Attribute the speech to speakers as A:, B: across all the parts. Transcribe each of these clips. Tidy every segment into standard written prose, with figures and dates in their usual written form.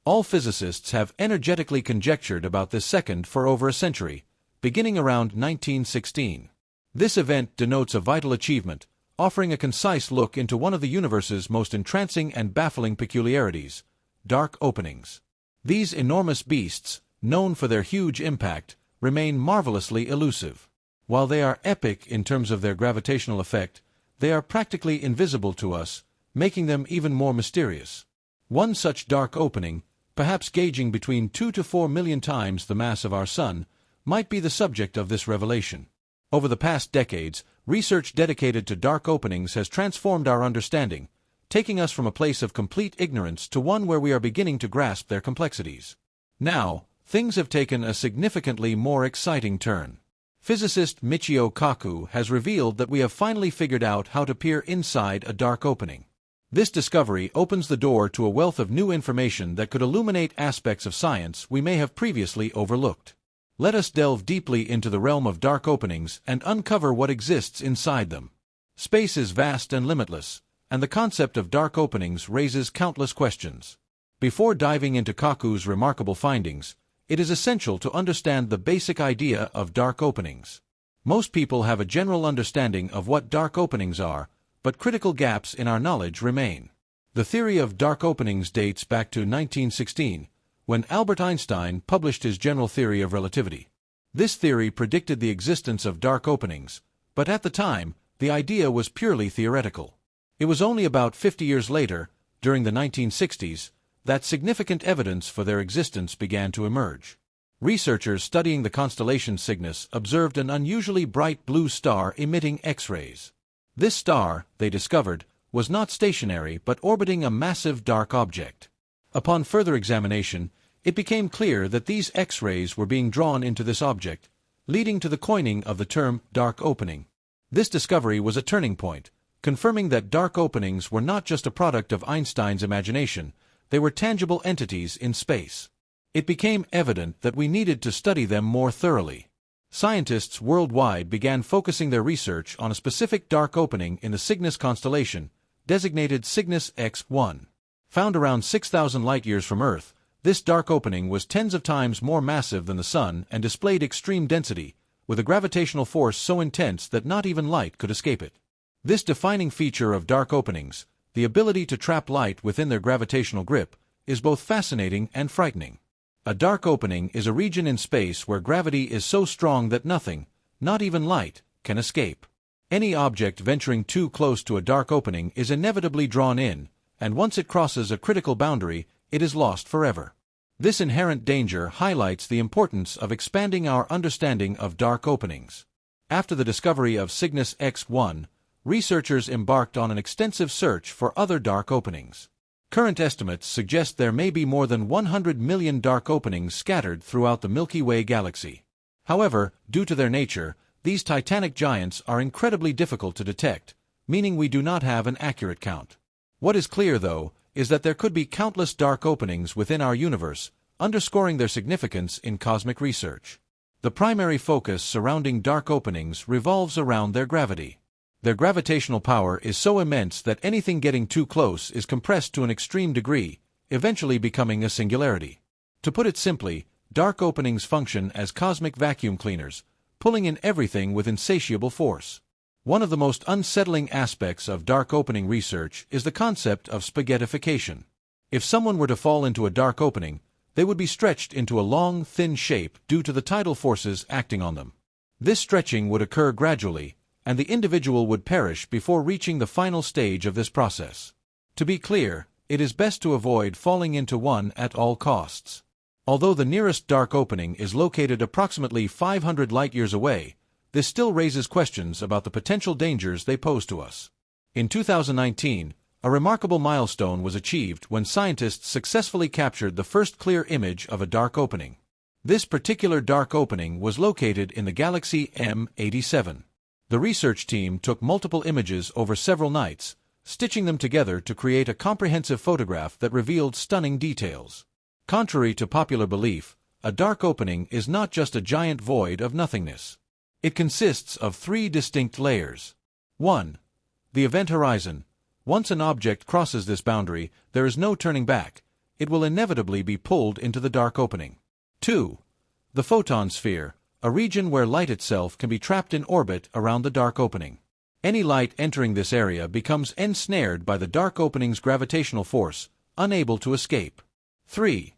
A: All physicists have energetically conjectured about this second for over a century, beginning around 1916. This event denotes a vital achievement, offering a concise look into one of the universe's most entrancing and baffling peculiarities: dark openings. These enormous beasts, known for their huge impact, remain marvelously elusive. While they are epic in terms of their gravitational effect, they are practically invisible to us, making them even more mysterious. One such dark opening, perhaps gauging between 2 to 4 million times the mass of our Sun, might be the subject of this revelation. Over the past decades, research dedicated to dark openings has transformed our understanding, taking us from a place of complete ignorance to one where we are beginning to grasp their complexities. Now, things have taken a significantly more exciting turn. Physicist Michio Kaku has revealed that we have finally figured out how to peer inside a dark opening. This discovery opens the door to a wealth of new information that could illuminate aspects of science we may have previously overlooked. Let us delve deeply into the realm of dark openings and uncover what exists inside them. Space is vast and limitless, and the concept of dark openings raises countless questions. Before diving into Kaku's remarkable findings, it is essential to understand the basic idea of dark openings. Most people have a general understanding of what dark openings are, but critical gaps in our knowledge remain. The theory of dark openings dates back to 1916, when Albert Einstein published his general theory of relativity. This theory predicted the existence of dark openings, but at the time, the idea was purely theoretical. It was only about 50 years later, during the 1960s, that significant evidence for their existence began to emerge. Researchers studying the constellation Cygnus observed an unusually bright blue star emitting X-rays. This star, they discovered, was not stationary but orbiting a massive dark object. Upon further examination, it became clear that these X-rays were being drawn into this object, leading to the coining of the term dark opening. This discovery was a turning point, confirming that dark openings were not just a product of Einstein's imagination, they were tangible entities in space. It became evident that we needed to study them more thoroughly. Scientists worldwide began focusing their research on a specific dark opening in the Cygnus constellation, designated Cygnus X1. Found around 6,000 light-years from Earth, this dark opening was tens of times more massive than the Sun and displayed extreme density, with a gravitational force so intense that not even light could escape it. This defining feature of dark openings, the ability to trap light within their gravitational grip, is both fascinating and frightening. A dark opening is a region in space where gravity is so strong that nothing, not even light, can escape. Any object venturing too close to a dark opening is inevitably drawn in, and once it crosses a critical boundary, it is lost forever. This inherent danger highlights the importance of expanding our understanding of dark openings. After the discovery of Cygnus X1, researchers embarked on an extensive search for other dark openings. Current estimates suggest there may be more than 100 million dark openings scattered throughout the Milky Way galaxy. However, due to their nature, these titanic giants are incredibly difficult to detect, meaning we do not have an accurate count. What is clear, though, is that there could be countless dark openings within our universe, underscoring their significance in cosmic research. The primary focus surrounding dark openings revolves around their gravity. Their gravitational power is so immense that anything getting too close is compressed to an extreme degree, eventually becoming a singularity. To put it simply, dark openings function as cosmic vacuum cleaners, pulling in everything with insatiable force. One of the most unsettling aspects of dark opening research is the concept of spaghettification. If someone were to fall into a dark opening, they would be stretched into a long, thin shape due to the tidal forces acting on them. This stretching would occur gradually, and the individual would perish before reaching the final stage of this process. To be clear, it is best to avoid falling into one at all costs. Although the nearest dark opening is located approximately 500 light-years away, this still raises questions about the potential dangers they pose to us. In 2019, a remarkable milestone was achieved when scientists successfully captured the first clear image of a dark opening. This particular dark opening was located in the galaxy M87. The research team took multiple images over several nights, stitching them together to create a comprehensive photograph that revealed stunning details. Contrary to popular belief, a dark opening is not just a giant void of nothingness. It consists of three distinct layers. 1. The event horizon. Once an object crosses this boundary, there is no turning back. it will inevitably be pulled into the dark opening. 2. The photon sphere, a region where light itself can be trapped in orbit around the dark opening. Any light entering this area becomes ensnared by the dark opening's gravitational force, unable to escape. 3.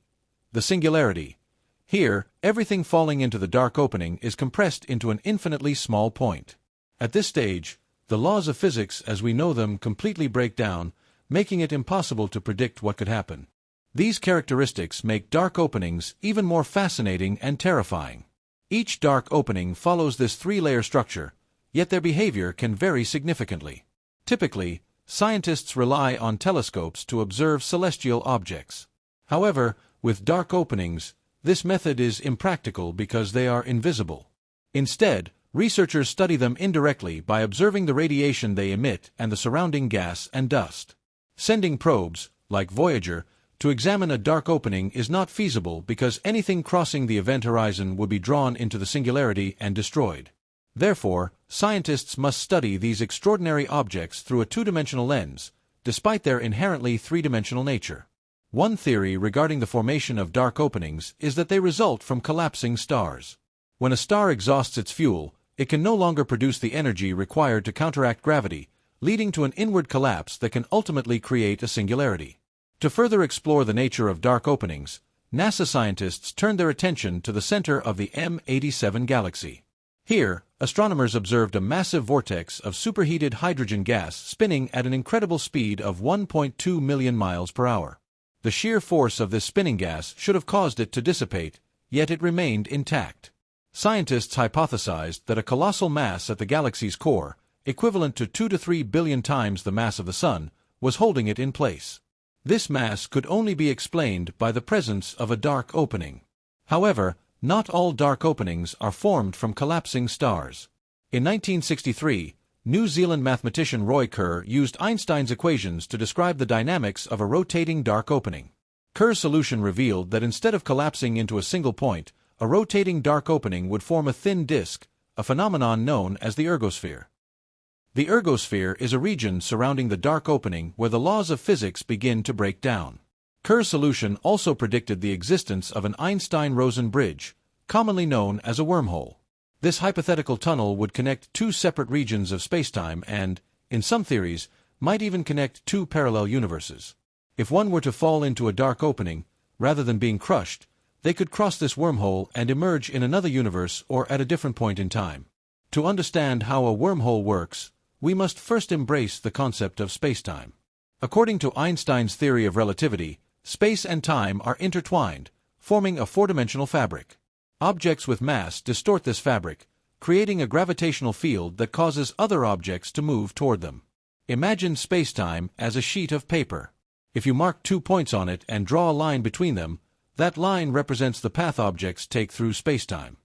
A: The singularity. Here, everything falling into the dark opening is compressed into an infinitely small point. At this stage, the laws of physics as we know them completely break down, making it impossible to predict what could happen. These characteristics make dark openings even more fascinating and terrifying. Each dark opening follows this three-layer structure, yet their behavior can vary significantly. Typically, scientists rely on telescopes to observe celestial objects. However, with dark openings, this method is impractical because they are invisible. Instead, researchers study them indirectly by observing the radiation they emit and the surrounding gas and dust. Sending probes, like Voyager, to examine a dark opening is not feasible because anything crossing the event horizon would be drawn into the singularity and destroyed. Therefore, scientists must study these extraordinary objects through a two-dimensional lens, despite their inherently three-dimensional nature. One theory regarding the formation of dark openings is that they result from collapsing stars. When a star exhausts its fuel, it can no longer produce the energy required to counteract gravity, leading to an inward collapse that can ultimately create a singularity. To further explore the nature of dark openings, NASA scientists turned their attention to the center of the M87 galaxy. Here, astronomers observed a massive vortex of superheated hydrogen gas spinning at an incredible speed of 1.2 million miles per hour. The sheer force of this spinning gas should have caused it to dissipate, yet it remained intact. Scientists hypothesized that a colossal mass at the galaxy's core, equivalent to 2 to 3 billion times the mass of the Sun, was holding it in place. This mass could only be explained by the presence of a dark opening. However, not all dark openings are formed from collapsing stars. In 1963, New Zealand mathematician Roy Kerr used Einstein's equations to describe the dynamics of a rotating dark opening. Kerr's solution revealed that instead of collapsing into a single point, a rotating dark opening would form a thin disk, a phenomenon known as the ergosphere. The ergosphere is a region surrounding the dark opening where the laws of physics begin to break down. Kerr's solution also predicted the existence of an Einstein-Rosen bridge, commonly known as a wormhole. This hypothetical tunnel would connect two separate regions of spacetime and, in some theories, might even connect two parallel universes. If one were to fall into a dark opening, rather than being crushed, they could cross this wormhole and emerge in another universe or at a different point in time. To understand how a wormhole works, we must first embrace the concept of spacetime. According to Einstein's theory of relativity, space and time are intertwined, forming a four-dimensional fabric. Objects with mass distort this fabric, creating a gravitational field that causes other objects to move toward them. Imagine spacetime as a sheet of paper. If you mark 2 points on it and draw a line between them, that line represents the path objects take through spacetime.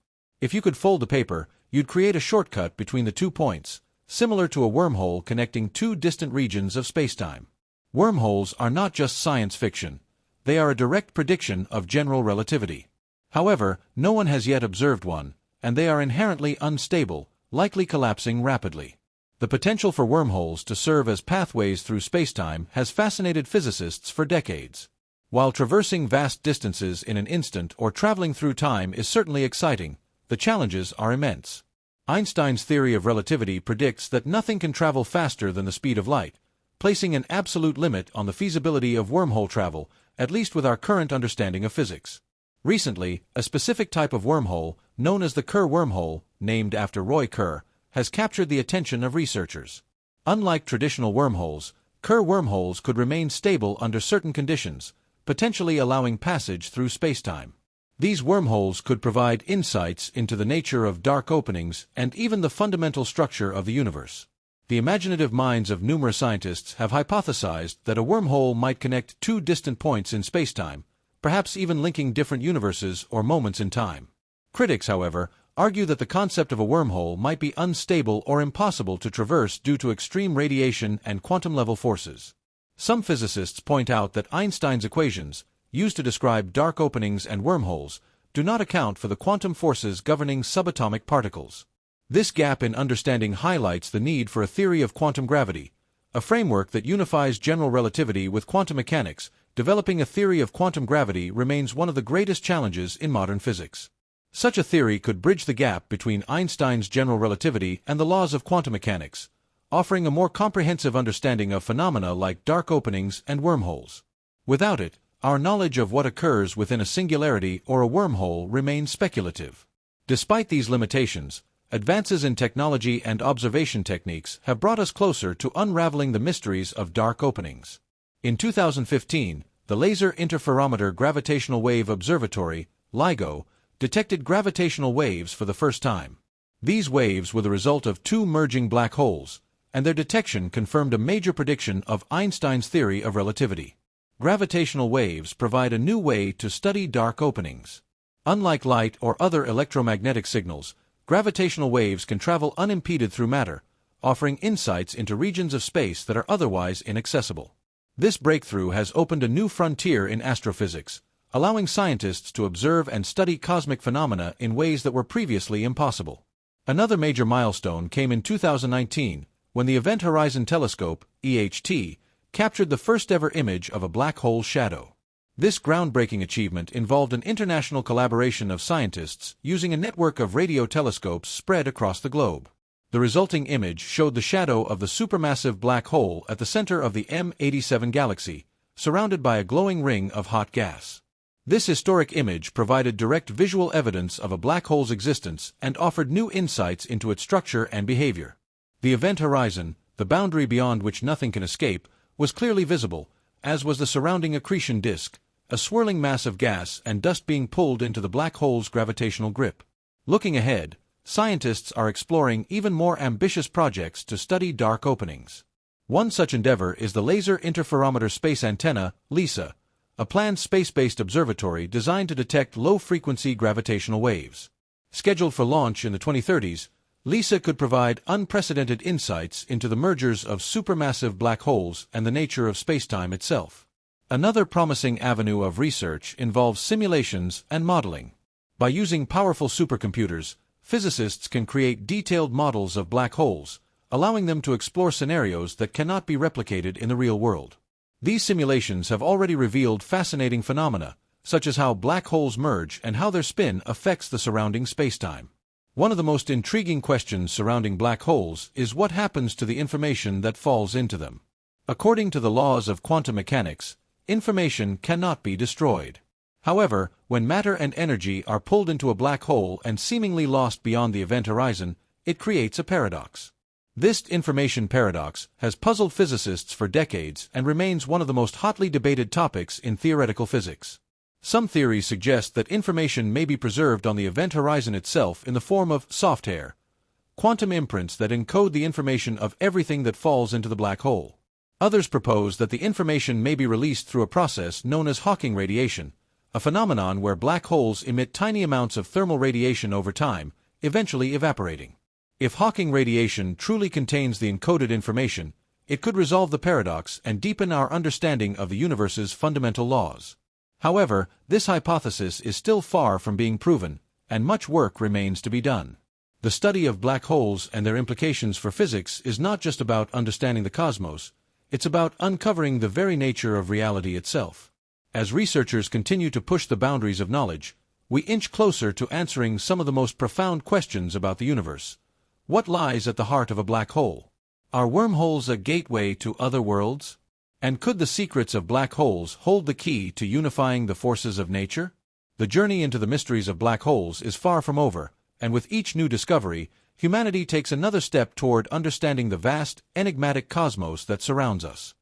A: If you could fold the paper, you'd create a shortcut between the 2 points, similar to a wormhole connecting two distant regions of spacetime. Wormholes are not just science fiction, they are a direct prediction of general relativity. However, no one has yet observed one, and they are inherently unstable, likely collapsing rapidly. The potential for wormholes to serve as pathways through spacetime has fascinated physicists for decades. While traversing vast distances in an instant or traveling through time is certainly exciting, the challenges are immense. Einstein's theory of relativity predicts that nothing can travel faster than the speed of light, placing an absolute limit on the feasibility of wormhole travel, at least with our current understanding of physics. Recently, a specific type of wormhole, known as the Kerr wormhole, named after Roy Kerr, has captured the attention of researchers. Unlike traditional wormholes, Kerr wormholes could remain stable under certain conditions, potentially allowing passage through spacetime. These wormholes could provide insights into the nature of dark openings and even the fundamental structure of the universe. The imaginative minds of numerous scientists have hypothesized that a wormhole might connect two distant points in spacetime, perhaps even linking different universes or moments in time. Critics, however, argue that the concept of a wormhole might be unstable or impossible to traverse due to extreme radiation and quantum-level forces. Some physicists point out that Einstein's equations, used to describe dark openings and wormholes, do not account for the quantum forces governing subatomic particles. This gap in understanding highlights the need for a theory of quantum gravity, a framework that unifies general relativity with quantum mechanics, developing a theory of quantum gravity remains one of the greatest challenges in modern physics. Such a theory could bridge the gap between Einstein's general relativity and the laws of quantum mechanics, offering a more comprehensive understanding of phenomena like dark openings and wormholes. Without it, our knowledge of what occurs within a singularity or a wormhole remains speculative. Despite these limitations, advances in technology and observation techniques have brought us closer to unraveling the mysteries of dark openings. In 2015, the Laser Interferometer Gravitational Wave Observatory, LIGO, detected gravitational waves for the first time. These waves were the result of two merging black holes, and their detection confirmed a major prediction of Einstein's theory of relativity. Gravitational waves provide a new way to study dark openings. Unlike light or other electromagnetic signals, gravitational waves can travel unimpeded through matter, offering insights into regions of space that are otherwise inaccessible. This breakthrough has opened a new frontier in astrophysics, allowing scientists to observe and study cosmic phenomena in ways that were previously impossible. Another major milestone came in 2019, when the Event Horizon Telescope, EHT, captured the first-ever image of a black hole shadow. This groundbreaking achievement involved an international collaboration of scientists using a network of radio telescopes spread across the globe. The resulting image showed the shadow of the supermassive black hole at the center of the M87 galaxy, surrounded by a glowing ring of hot gas. This historic image provided direct visual evidence of a black hole's existence and offered new insights into its structure and behavior. The event horizon, the boundary beyond which nothing can escape, was clearly visible, as was the surrounding accretion disk, a swirling mass of gas and dust being pulled into the black hole's gravitational grip. Looking ahead, scientists are exploring even more ambitious projects to study dark openings. One such endeavor is the Laser Interferometer Space Antenna, LISA, a planned space-based observatory designed to detect low-frequency gravitational waves. Scheduled for launch in the 2030s, LISA could provide unprecedented insights into the mergers of supermassive black holes and the nature of spacetime itself. Another promising avenue of research involves simulations and modeling. By using powerful supercomputers, physicists can create detailed models of black holes, allowing them to explore scenarios that cannot be replicated in the real world. These simulations have already revealed fascinating phenomena, such as how black holes merge and how their spin affects the surrounding spacetime. One of the most intriguing questions surrounding black holes is what happens to the information that falls into them. According to the laws of quantum mechanics, information cannot be destroyed. However, when matter and energy are pulled into a black hole and seemingly lost beyond the event horizon, it creates a paradox. This information paradox has puzzled physicists for decades and remains one of the most hotly debated topics in theoretical physics. Some theories suggest that information may be preserved on the event horizon itself in the form of software, quantum imprints that encode the information of everything that falls into the black hole. Others propose that the information may be released through a process known as Hawking radiation, a phenomenon where black holes emit tiny amounts of thermal radiation over time, eventually evaporating. If Hawking radiation truly contains the encoded information, it could resolve the paradox and deepen our understanding of the universe's fundamental laws. However, this hypothesis is still far from being proven, and much work remains to be done. The study of black holes and their implications for physics is not just about understanding the cosmos, it's about uncovering the very nature of reality itself. As researchers continue to push the boundaries of knowledge, we inch closer to answering some of the most profound questions about the universe. What lies at the heart of a black hole? Are wormholes a gateway to other worlds? And could the secrets of black holes hold the key to unifying the forces of nature? The journey into the mysteries of black holes is far from over, and with each new discovery, humanity takes another step toward understanding the vast, enigmatic cosmos that surrounds us.